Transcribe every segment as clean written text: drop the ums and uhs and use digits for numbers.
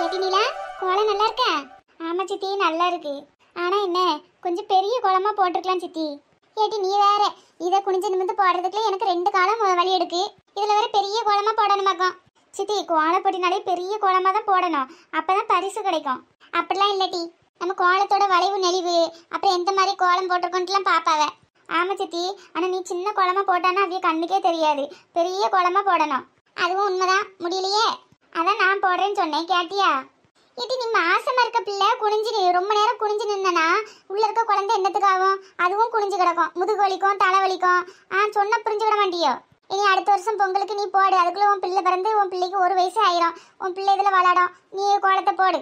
ஏடி நீலா, கோலம் நல்லா இருக்கா? ஆமா சித்தி, நல்லா இருக்கு. ஆனா என்ன, கொஞ்சம் பெரிய கோலமா போட்டிருக்கலாம் சித்தி. ஏடி நீ வேற, இதை குனிஞ்சு நிமிந்து போடுறதுக்குள்ள எனக்கு 2 காலம் வலி எடுக்கு. இதுல வேற பெரிய கோலமா போடணுமாக்கும். சித்தி, கோலப்பொடினாலே பெரிய கோலமா தான் போடணும், அப்பதான் பரிசு கிடைக்கும். அப்படிலாம் இல்லட்டி, நம்ம கோலத்தோட வளைவு நெளிவு அப்புறம் எந்த மாதிரி கோலம் போட்டிருக்கோன்ட்டுலாம் பாப்பாவ. ஆமா சித்தி, ஆனா நீ சின்ன கோலமா போட்டானா அவைய கண்ணுக்கே தெரியாது, பெரிய கோலமா போடணும். அதுவும் உண்மைதான், முடியலையே. அதான் நான் போடுறேன்னு சொன்னேன், கேட்டியா? இது நீ மாசமா இருக்க பிள்ளை குனிஞ்சு ரொம்ப நேரம் குனிஞ்சு நின்னா உள்ள இருக்க குழந்தை என்னத்துக்கு ஆகும்? அதுவும் குனிஞ்சு கிடக்கும், முதுகு வலிக்கும், தலை வலிக்கும். சொன்ன புரிஞ்சுக்கிட மாட்டியோ? இனி அடுத்த வருஷம் பொங்கலுக்கு நீ போடு, அதுக்குள்ள உன் பிள்ளை பிறந்து உன் பிள்ளைக்கு 1 வயசு ஆயிரும், உன் பிள்ளை இதுல விளாடும், நீ கோலத்தை போடு.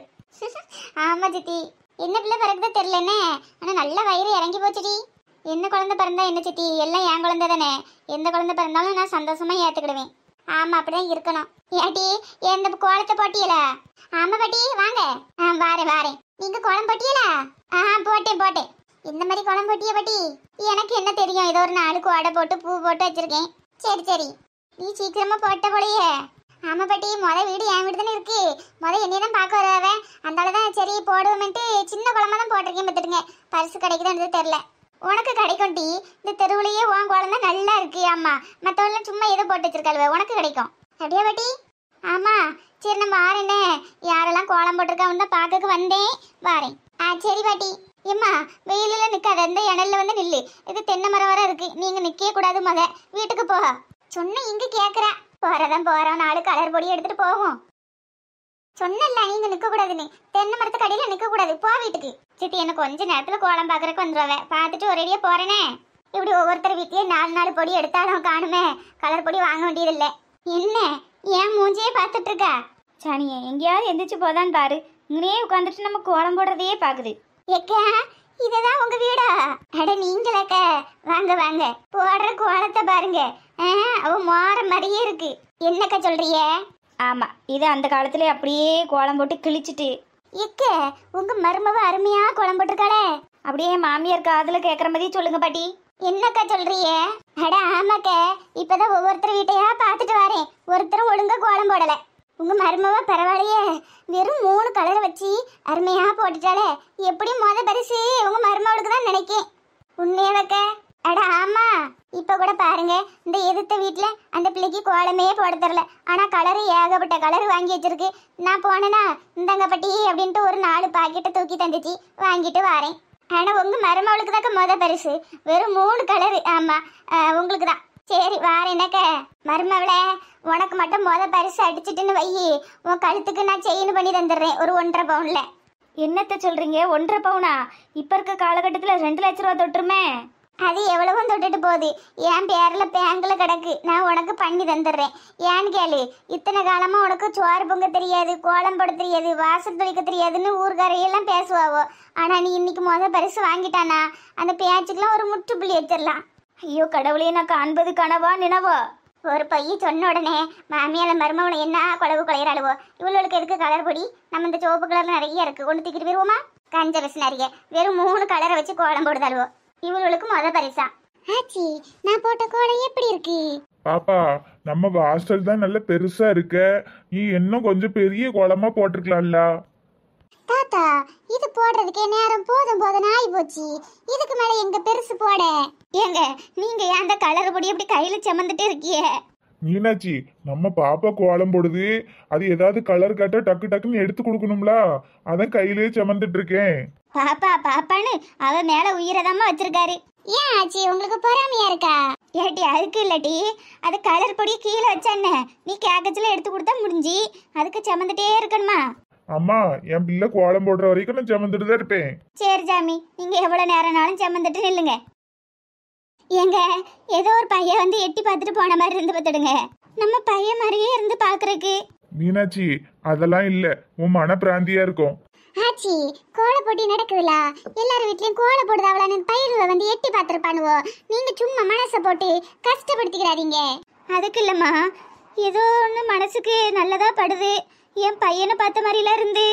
ஆமா சித்தி, என்ன பிள்ளை பிறகுதான் தெரியலன்னே, ஆனா நல்ல வயிறு இறங்கி போச்சுடி. என்ன குழந்தை பிறந்தா என்ன சித்தி, எல்லாம் என் குழந்தை தானே. எந்த குழந்தை பிறந்தாலும் நான் சந்தோஷமா ஏத்துக்கிடுவேன். ஆமா, அப்படிதான் இருக்கணும். ஏட்டி, எந்த கோலத்தை போட்டியல? ஆமா பாட்டி, வாங்க. வாரேன். நீங்க கோலம் போட்டியல? போட்டேன். இந்த மாதிரி கோலம் போட்டிய பாட்டி? எனக்கு என்ன தெரியும், ஏதோ ஒரு 4 கோடை போட்டு பூ போட்டு வச்சிருக்கேன். சரி, நீ சீக்கிரமா போட்ட போலயே. ஆமா பாட்டி, வீடு என் வீடு தானே இருக்கு, என்னையதான் பார்க்க வருவாவே. அதனாலதான் சரி போடுவோம்ட்டு சின்ன கோலமா தான் போட்டிருக்கேன். பார்த்துடுங்க, பரிசு கிடைக்குதுன்றது தெரியல. உனக்கு கிடைக்கும் டி, இந்த தெருவுலயே உன் கோலம் தான் நல்லா இருக்கு. ஆமா, மற்றவெல்லாம் சும்மா ஏதோ போட்டு வச்சிருக்காளுவ, உனக்கு கிடைக்கும். அப்படியே பாட்டி? ஆமா, சரி நம்ம வாரேனே. யாரெல்லாம் கோலம் போட்டிருக்கான்னு தான் பார்க்க வந்தேன், வாரேன். சரி பாட்டி. ஏம்மா, வெயிலில் நிற்காத, இந்த இணல்ல வந்து நில்லு. இது தென்னை மரம் வர இருக்கு, நீங்க நிற்க கூடாது. வீட்டுக்கு போக சொன்ன, இங்க கேட்குறா. போறோம், 4 கலர் பொடி எடுத்துட்டு போவோம். சொன்னல நீங்க நிற்க கூடாதுன்னு, தென்னை மரத்து கடையில நிற்க கூடாது, போ வீட்டுக்கு. சித்தி, எனக்கு கொஞ்ச நேரத்துல கோலம் பார்க்கறக்கு வந்துடுவேன், பார்த்துட்டு ஒரேடியா போறேனே. இப்படி ஒவ்வொருத்தர் வீட்லயே 4 பொடி எடுத்தாலும் காணுமே, கலர் பொடி வாங்க வேண்டியதில்லை. என்ன ஏன் மூஞ்சியே பார்த்துட்டு இருக்கா? சாணியே, எங்கேயாவது எந்திரிச்சு போதான் பாரு, இங்கேயே உட்காந்துட்டு நம்ம கோலம் போடுறதையே பாக்குது. ஏக்கா, இதுதான் உங்க வீடா? அட நீங்களேக்க, வாங்க. போடுற கோலத்தை பாருங்க, அவ மாற மாதிரியே இருக்கு. என்னக்கா சொல்றிய? ஆமா, இது அந்த காலத்துல அப்படியே கோலம் போட்டு கிழிச்சிட்டு. ஏக்க, உங்க மருமவ அருமையா கோலம் போட்டிருக்காளே. அப்படியே மாமியார் காதுல கேட்குற மாதிரி சொல்லுங்க பாட்டி. என்னக்கா சொல்றிய? அட ஆமாக்க, இப்பதான் ஒவ்வொருத்தர் வீட்டையா பார்த்துட்டு வரேன், ஒருத்தரும் ஒழுங்கா கோலம் போடல. உங்க மருமவ பரவாயில்லையே, வெறும் 3 கலரை வச்சு அருமையா போட்டுட்டாலே. எப்படி பரிசு உங்க மருமவளுக்கு தான் நினைக்கேன். உண்மையாவக்க? அட ஆமா, இப்ப கூட பாருங்க, இந்த எதிர்த்த வீட்டுல அந்த பிள்ளைக்கு கோலமே போட தரல, ஆனா கலரு ஏகப்பட்ட கலர் வாங்கி வச்சிருக்கு. நான் போனேன்னா இந்தங்க பட்டி அப்படின்ட்டு ஒரு 4 பாக்கெட்டை தூக்கி தந்துச்சு, வாங்கிட்டு வரேன். ஆனா உங்க மருமவளுக்கு தான் பரிசு, வெறும் 3 கலரு. ஆமா, உங்களுக்கு தான். சரி வாரேனக்க. மருமவளே, உனக்கு மட்டும் பரிசு அடிச்சிட்டுன்னு வையி, உன் கழுத்துக்கு நான் செயின் பண்ணி தந்துடுறேன், ஒரு 1.5 பவுன்ல. என்னத்த சொல்றீங்க, 1.5 பவுனா? இப்ப இருக்க காலகட்டத்துல 2 லட்ச ரூபா தொட்டுருமே. அது எவ்வளவும் தொட்டுட்டு போகுது, என் பேர்ல பேங்க்ல கிடக்கு, நான் உனக்கு பண்ணி தந்துடுறேன். ஏன்னு கேளு, இத்தனை காலமா உனக்கு சோறு பொங்க தெரியாது, கோலம் போட தெரியாது, வாசல் தொழிக்க தெரியாதுன்னு ஊர்காரையெல்லாம் பேசுவாவோ. ஆனா நீ இன்னைக்கு பரிசு வாங்கிட்டானா அந்த பேச்சுக்கெல்லாம் ஒரு முற்றுப்புள்ளி வச்சிடலாம். ஐயோ கடவுளே, நான் காண்பது கனவா நினவா? ஒரு பையன் சொன்ன உடனே மாமியால மருமவனை என்ன குழவு குழையிறாளுவோ. இவளுக்கு எதுக்கு கலர் பொடி? நம்ம இந்த சிவப்பு கலர்ல நிறைய இருக்கு, கொண்டு தூக்கிட்டு போயிருவோமா? கஞ்ச பஸ் நிறைய, வெறும் 3 கலரை வச்சு கோலம் போடுதாளுவோ. இவளுக்கு பரிசா. ஆச்சி, நான் போட்ட கோலம் எப்படி இருக்கு? பாப்பா, நம்ம ஹாஸ்டல் தான் நல்ல பெருசா இருக்க, நீ இன்னும் கொஞ்சம் பெரிய கோலமா போட்டிருக்கலாம்ல. தாத்தா, இது போடுறதுக்கே நேரம் போதும் ஆகி போச்சு, இதுக்கு மேல எங்க பெருசு போட? ஏங்க நீங்க ஏன் அந்த கலர் பொடி அப்படி கையில சுமந்துட்டு இருக்கிய? மீனாட்சி, நம்ம பாப்பா கோலம் போடுது, அது ஏதாவது கலர் கட்ட டக்குன்னு எடுத்து கொடுக்கணும்ல, அதான் கையிலேயே சுமந்துட்டு இருக்கேன். பாப்பான்னு அவ மேல உயிரதாம வச்சிருக்காரு. ஏன் ஆச்சி, உங்களுக்கு பொறாமையா இருக்கா? ஏட்டி, அதுக்கு இல்லட்டி, அது கலர் பொடி கீழே வச்சானே, நீ கேக்கச்சுல எடுத்து கொடுத்தா முடிஞ்சு, அதுக்கு சுமந்துட்டே இருக்கணுமா? அம்மா, என் பிள்ளை கோலம் போடுற வரைக்கும் நான் சுமந்துட்டு தான் இருப்பேன். சரி சாமி, நீங்க எவ்வளவு நேரம்னாலும் சுமந்துட்டு நில்லுங்க. ஏங்க, ஏதோ ஒரு பையன் வந்து எட்டி பார்த்துட்டு போன மாதிரி இருந்து பார்த்துடுங்க, நம்ம பையன் மாதிரியே இருந்து பாக்குறதுக்கு. மீனாட்சி, அதெல்லாம் இல்ல, உன் மன பிராந்தியா இருக்கும். ஆச்சி, கோல போட்டி நடக்குதுல, எல்லாரும் வீட்லயும் கோல போடுதாவளான்னு பயிர்ல வந்து எட்டி பார்த்துருப்பானுவோ. நீங்க சும்மா மனசை போட்டு கஷ்டப்படுத்திக்கிறாதீங்க. அதுக்கு இல்லம்மா, ஏதோ ஒன்று மனசுக்கு நல்லதா படுது, என் பையனை பார்த்த மாதிரிலாம் இருந்து.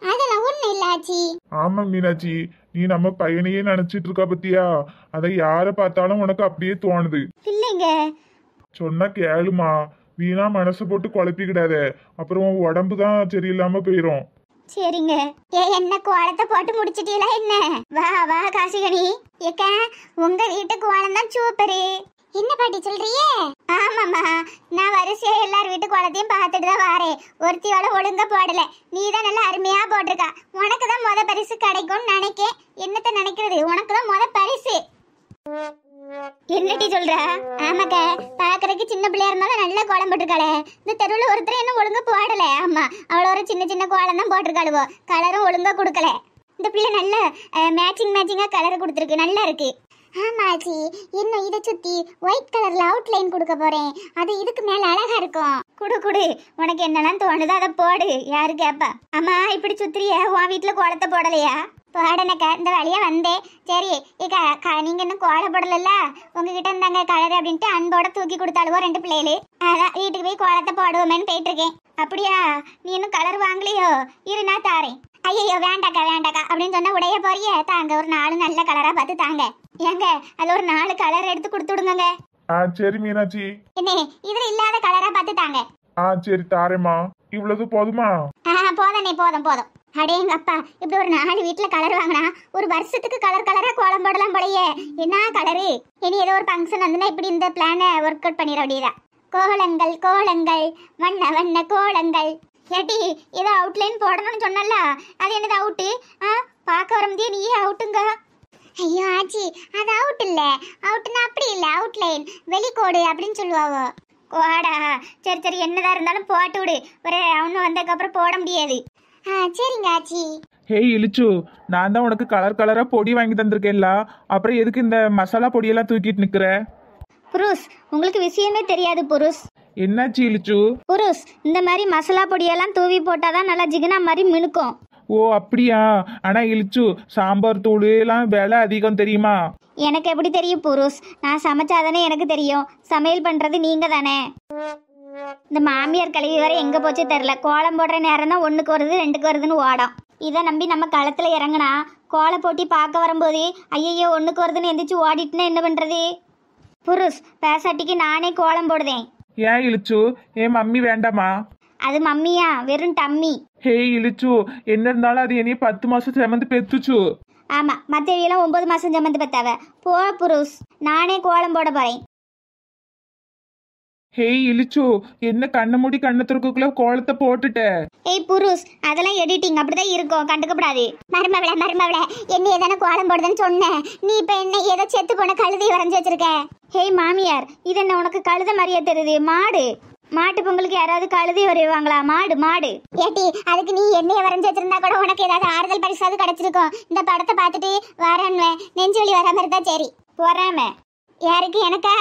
அதெல்லாம் ஒண்ணு இல்ல ஆச்சி. ஆமா மீனாட்சி, நீ நம்ம பையனையே நினைச்சிட்டு இருக்கா பத்தியா, அதை யார பார்த்தாலும் உனக்கு அப்படியே தோணுது. இல்லைங்க, சொன்னா கேளுமா, வீணா மனசு போட்டு குழப்பிக்கிடாத, அப்புறம் உடம்பு தான் சரியில்லாம போயிரும். சரிங்க. என்ன கோலத்தை போட்டு முடிச்சிட்டீங்களா என்ன? வா வா காசிகனி. ஏக்கா உங்க வீட்டு கோலம் தான் சூப்பரு. என்ன பாட்டி சொல்றியே? ஆமாம்மா, நான் வரிசையா எல்லார் வீட்டு கோலத்தையும் பார்த்துட்டு தான் வாரேன். ஒருத்தியோட ஒழுங்கா போடல, நீ தான் நல்லா அருமையா போட்டிருக்கா. உனக்கு தான் முத பரிசு கிடைக்கும்னு நினைக்கேன். என்னத்த நினைக்கிறது, உனக்கு தான் முத பரிசு. என்னடி சொல்ற? ஆமாக்கா, பாக்குறதுக்கு சின்ன பிள்ளையா இருந்தாலும் நல்ல கோலம் போட்டிருக்காளே. இந்த தெருவுல ஒருத்தர் என்ன ஒழுங்கா போடல. ஆமா, அவள ஒரு சின்ன சின்ன கோலம் தான் போட்டிருக்காளுவோ, கலரும் ஒழுங்கா கொடுக்கல. இந்த பிள்ளை நல்ல மேட்சிங்கா கலர் கொடுத்துருக்கு, நல்லா இருக்கு. ஆமாச்சி, இன்னும் இதை சுத்தி ஒயிட் கலர்ல அவுட்லைன் கொடுக்க போறேன். அது இதுக்கு மேல அழகா இருக்கும். குடு குடு, உனக்கு என்னெல்லாம் தோணுதோ அதை போடு, யாரு கேப்பா? அம்மா இப்படி சுத்திரிய, உன் வீட்டுல கோலத்தை போடலையா? போடனக்கா, இந்த வழியா வந்தேன். சரி ஏக்கா, நீங்க இன்னும் கோலம் போடல, உங்ககிட்ட இருந்தாங்க கலர் அப்படின்ட்டு அன்போட தூக்கி கொடுத்தாலுவோ 2 பிள்ளைகளு. அதான் வீட்டுக்கு போய் கோலத்தை போடுவோமேன்னு போயிட்டு இருக்கேன். அப்படியா, நீ இன்னும் கலர் வாங்கலையோ? இரு நான் தாரேன். ஐயோ வேண்டாக்கா அப்படின்னு சொன்னா உடைய போறிய. தாங்க ஒரு 4 நல்ல கலரா பார்த்து தாங்க. ஏங்க அதுல ஒரு 4 கலர் எடுத்து கொடுத்து விடுங்க. சரி மீனாட்சி. என்ன இதுல இல்லாத கலரா பார்த்து தாங்க. சரி தாரேம்மா. இவ்வளவு போதுமா? போதனே, போதும். அடேங்க அப்பா, இப்படி ஒரு 4 வீட்டுல கலர் வாங்கினா ஒரு வருஷத்துக்கு கலரா கோலம் போடலாம் போலயே. என்ன கலரு? இனி ஏதோ ஒரு ஃபங்க்ஷன் வந்துன்னா இப்படி இந்த பிளான ஒர்க் அவுட் பண்ணிட வேண்டியதா. கோலங்கள் வண்ண கோலங்கள். ஏட்டி ஏதோ அவுட்லைன் போடணும்னு சொன்னல, அது என்னது அவுட்டு? பார்க்க வரமுடியே நீயே அவுட்டுங்க. ஐயோ ஆச்சி, அது அவுட் இல்ல. அவுட்னா அப்படி இல்ல, அவுட்லைன் வெளிக்கோடு அப்படின்னு சொல்லுவாவோ. கோடா, சரி என்னதான் இருந்தாலும் போட்டு விடு. ஒரு அவனு வந்ததுக்கு அப்புறம் போட முடியாது. சரிங்க ஆச்சி. ஹே இலிச்சு, நான் தான் உனக்கு கலரா பொடி வாங்கி தந்திருக்கேன்ல, அப்புறம் எதுக்கு இந்த மசாலா பொடியெல்லாம் தூக்கிட்டு நிக்கிற? புருஷ், உங்களுக்கு விஷயமே தெரியாது புருஷ். என்னாச்சு இலிச்சு? புருஷ், இந்த மாதிரி மசாலா பொடியெல்லாம் தூவி போட்டாதான் நல்லா ஜிகனா மாதிரி மினுக்கும். ஓ அப்படியா? ஆனா இலிச்சு, சாம்பார் தூள் எல்லாம் விலை அதிகம் தெரியுமா? எனக்கு எப்படி தெரியும் புருஷ்? நான் சமைச்சாதானே எனக்கு தெரியும். சமையல் பண்றது நீங்க தானே. இந்த மாமியார் கழுவி வர எங்க போச்சு தெரியல. கோலம் போடுற நேரம் தான் 1க்கு வருது 2க்கு வருதுன்னு ஓடும். இதை நம்பி நம்ம களத்துல இறங்கினா கோல போட்டி பார்க்க வரும்போது ஐயோ 1க்கு வருதுன்னு எந்திரிச்சு ஓடிட்டுனா என்ன பண்றது? புருஷ், பேசாட்டிக்கு நானே கோலம் போடுதேன். ஏன் இலிச்சு, ஏன் மம்மி வேண்டாமா? அது மம்மியா, வெறும் டம்மி. ஹே இலிச்சு, என்ன இருந்தாலும் அது என்னைய 10 மாசம் செமந்து பெத்துச்சு. ஆமா, மற்றவியெல்லாம் 9 மாசம் சம்மந்து பெத்தாவ. போ புருஷ், நானே கோலம் போட போறேன். ஹே இலிச்சு, என்ன கண்ண மூடி கண்ண துறக்குள்ள கோலத்தை போட்டுட்ட? ஏய் புருஷ், அதெல்லாம் எடிட்டிங், அப்படிதான் இருக்கும், கண்டுக்கப்படாது. மருமவளே, என்ன ஏதான கோலம் போடுதுன்னு சொன்னேன். நீ இப்ப என்ன ஏதோ செத்து போன கழுதை வரைஞ்சு வச்சிருக்க? ஹேய் மாமியார், இது என்ன உனக்கு கழுத மாதிரியே தெரியுது? மாட்டு பொங்கலுக்கு யாராவது கழுதி வரைவாங்களா? மாடு. ஏட்டி, அதுக்கு நீ என்னைய வரைஞ்சு வச்சிருந்தா கூட உனக்கு ஏதாவது ஆறுதல் பரிசாவது கிடைச்சிருக்கும். இந்த படத்தை பார்த்துட்டு வரேன்னு நெஞ்சு வலி வராம இருந்தா சரி. போறாம யாருக்கு? எனக்கா?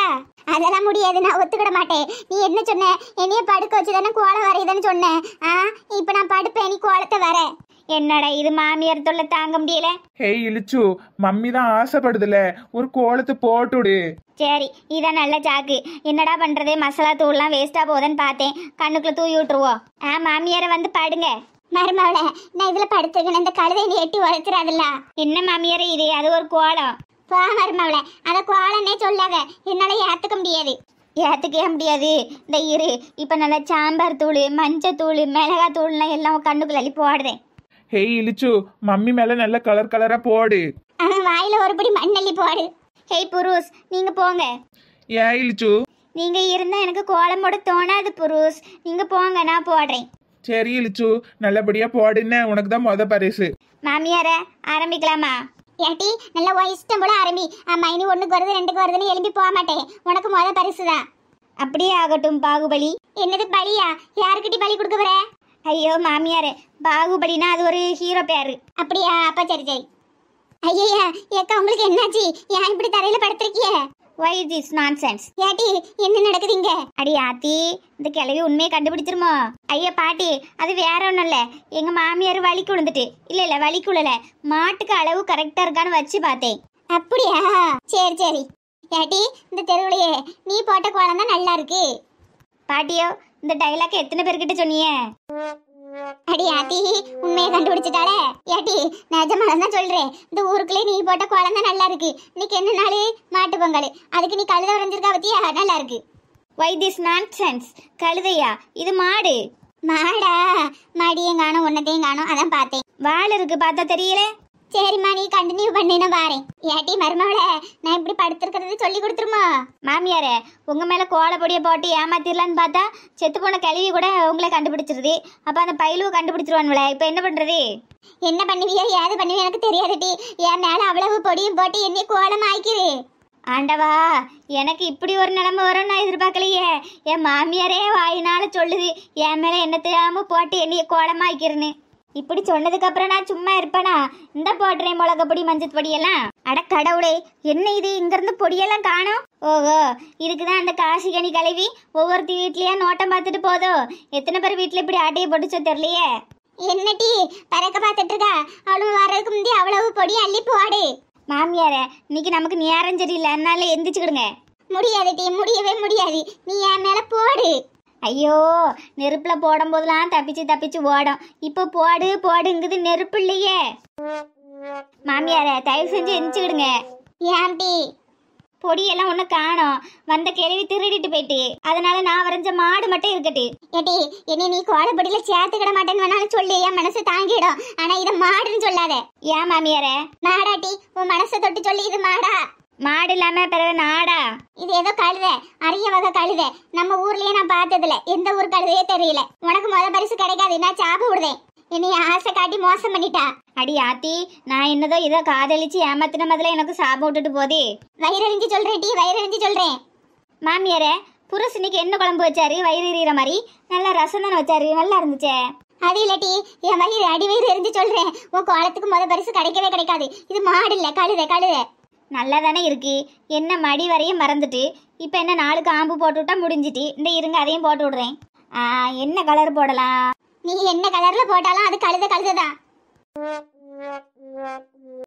அதெல்லாம் முடியாது, நான் ஒத்துக்கிட மாட்டேன். நீ என்ன சொன்ன? என்னைய படுக்க வச்சுதானே கோலம் வரையுதுன்னு சொன்னேன். இப்ப நான் படுப்பேன், நீ கோலத்தை வர. என்னடா இது மாமியார் தொல்லை தாங்க முடியல. ஹே இலிச்சு, மம்மி தான் ஆசைப்படுதுல, ஒரு கோலத்தை போட்டுடு. சரி, இதான் நல்ல சாக்கு. என்னடா பண்றது, மசாலா தூள்லாம் வேஸ்டா போகுதுன்னு பார்த்தேன். கண்ணுக்குள்ள தூவி விட்டுருவோம். மாமியாரை வந்து படுங்க. மருமவளே, நான் இதுல படுத்துக்கணும். இந்த கழுதை நீ எட்டி உழைச்சிடாதுல்ல. என்ன மாமியாரை இது? அது ஒரு கோலம். போ மருமவளே, அத கோலன்னே சொல்லாத, என்னால ஏத்துக்க முடியாது. ஏத்துக்கவே முடியாது. இந்த இரு, இப்ப நல்லா சாம்பார் தூள், மஞ்சள் தூள், மிளகாய் தூள்லாம் எல்லாம் கண்ணுக்குள்ள அள்ளி போடுறேன். ஹே இலிச்சு, மம்மி மேல நல்ல கலரா போடு. வாயில ஒரு படி மண்ணள்ளி போடு. ஹேய் புருஷ், நீங்க போங்க. ஏன் இலிச்சு? நீங்க இருந்தா எனக்கு கோலம் போட தோணாது புருஷ். நீங்க போங்க, நான் போடுறேன். சரி இலிச்சு, நல்லபடியா போடுன்னு, உனக்கு தான் முத பரிசு. மாமியார ஆரம்பிக்கலாமா? ஏட்டி, நல்லா உன் இஷ்டம் போல ஆரம்பி. இனி 1க்கு வருது 2க்கு வருதுன்னு எழுப்பி போக மாட்டேன். உனக்கு முத பரிசு தான். அப்படியே ஆகட்டும். பாகுபலி. என்னது பலியா? யாருக்கிட்ட பலி கொடுக்க போற? ஐயோ மாமியாரே, பாகுபலினா அது ஒரு ஹீரோ பேரு. அப்படியா? அப்ப சரி. ஐயா ஏக்கா, உங்களுக்கு என்னாச்சு? ஏன் இப்படி தரையில படுத்திருக்கிய? Why this nonsense? ஏட்டி, என்ன நடக்குதுங்க? அடி ஆத்தி, இந்த கிழவி உண்மையை கண்டுபிடிச்சிருமோ? ஐயா பாட்டி, அது வேற ஒன்றும் இல்லை. எங்க மாமியார் வலிக்கு விழுந்துட்டு. இல்ல வலிக்கு விழல, மாட்டுக்கு அளவு கரெக்டா இருக்கான்னு வச்சு பார்த்தேன். அப்படியா? சரி. ஏட்டி, இந்த தெருவுலையே நீ போட்ட கோலம் தான் நல்லா இருக்கு. பாட்டியோ, இந்த டைலாக் எத்தனை பேர்கிட்ட சொன்னீங்க? அடி ஆத்தி, உண்மையை கண்டுபிடிச்சிட்டாளே. ஏட்டி, நிஜமாதான் தான் சொல்றேன். இந்த ஊருக்குள்ளே நீ போட்ட கோலம் தான் நல்லா இருக்கு. இன்னைக்கு என்ன நாள்? மாட்டு பொங்கல். அதுக்கு நீ கழுதை வரைஞ்சிருக்கா பத்தியா? நல்லா இருக்கு. Why this nonsense? கழுதையா? இது மாடு. மாடா? மாடியும் காணும், ஒன்னத்தையும் காணும், அதான் பார்த்தேன். வாள் இருக்கு பார்த்தா தெரியல. சரிம்மா, நீ கண்டினியூ பண்ணின பாறேன். ஏட்டி மருமவளே, நான் இப்படி படுத்திருக்கிறது சொல்லி கொடுத்துருமா? மாமியாரே, உங்க மேல கோலப்பொடியை போட்டு ஏமாத்திரலான்னு பார்த்தா செத்து போன கழுவி கூட உங்களை கண்டுபிடிச்சிருது. அப்ப அந்த பயிலுவை கண்டுபிடிச்சிருவானுல, இப்ப என்ன பண்றது? என்ன பண்ணுவியோ ஏது பண்ணுவியோ எனக்கு தெரியாதுட்டி. என் மேல அவ்வளவு பொடியும் போட்டு என்னை கோலம் ஆக்கிரு. ஆண்டவா, எனக்கு இப்படி ஒரு நிலைமை வரும்னு நான் எதிர்பார்க்கலையே. என் மாமியாரே வாயினால சொல்லுது என் மேல என்ன தெரியாம போட்டு என்னைய கோலமாக்கிறேன்னு. இப்படி சொன்னதுக்கு அப்புறம் நான் சும்மா இருப்பேனா? இந்த போடுறேன் மிளகா பொடி மஞ்சள் பொடியெல்லாம். அட கடவுளே, என்ன இது இங்க இருந்து பொடியெல்லாம் காணோம்? ஓஹோ, இதுக்குதான் அந்த காசிகனி கழுவி ஒவ்வொருத்தி வீட்லயா நோட்டம் பார்த்துட்டு போதோ. எத்தனை பேர் வீட்டுல இப்படி ஆட்டையை போட்டுச்சோ தெரியலையே. என்னட்டி பறக்க பார்த்துட்டு இருக்கா? அவ்வளவு வர்றதுக்கு முந்தி அவ்வளவு பொடி அள்ளி போடு. மாமியாரே, இன்னைக்கு நமக்கு நேரம் சரியில்லை, அதனால எந்திரிச்சுக்கிடுங்க. முடியாது டி, முடியவே முடியாது. நீ என் மேல போடு. ஐயோ, நெருப்புல போடும் போதெல்லாம் தப்பிச்சு தப்பிச்சு ஓடும். இப்போ போடு போடுங்குது, நெருப்பு இல்லையே. மாமியாரே, தயவு செஞ்சு எந்திரிச்சுக்கிடுங்க. ஏன்டி? பொடியெல்லாம் ஒண்ணு காணோம். வந்த கேள்வி திருடிட்டு போயிட்டு, அதனால நான் வரைஞ்ச மாடு மட்டும் இருக்கட்டு. ஏட்டி, என்னை நீ கோலப்பொடியில சேர்த்துக்கிட மாட்டேன்னு வேணாலும் சொல்லு, என் மனசு தாங்கிடும். ஆனா இதை மாடுன்னு சொல்லாத. ஏன் மாமியாரே? மாடாட்டி, உன் மனசை தொட்டு சொல்லி இது மாடா. மாடு இல்லாம பிறகு நாடா? இது ஏதோ கழுத, அரிய வகை கழுத. நம்ம ஊர்லயே நான் பார்த்ததில்ல, எந்த ஊர் கழுதையே தெரியல. உனக்கு பரிசு கிடைக்காது, நான் சாப்பு விடுதேன். என்னைய ஆசை காட்டி மோசம் பண்ணிட்டா. அடி ஆத்தி, நான் என்னதோ இதோ காதலிச்சு ஏமாத்தின முதல்ல எனக்கு சாபம் விட்டுட்டு போதே. வயிறறிஞ்சு சொல்றேன் டி, வயிறறிஞ்சு சொல்றேன். மாமியாரே, புருஷனுக்கு என்ன குழம்பு வச்சாரு? வயிறு எறிகிற மாதிரி நல்லா ரசம் தானே வச்சாரு, நல்லா இருந்துச்சே. அது இல்லட்டி, என் வயிறு அடி வயிறு எரிஞ்சு சொல்றேன். உன் கோலத்துக்கு பரிசு கிடைக்கவே கிடைக்காது. இது மாடு இல்ல, கழுத கழுத. நல்லா தானே இருக்கு. என்ன மடி வரையும் மறந்துட்டு இப்போ என்ன 4 காம்பு போட்டு விட்டா முடிஞ்சிட்டு. இந்த இருங்க, அதையும் போட்டு விடுறேன். என்ன கலர் போடலாம்? நீ என்ன கலர்ல போட்டாலும் அது கழுத கழுததான்.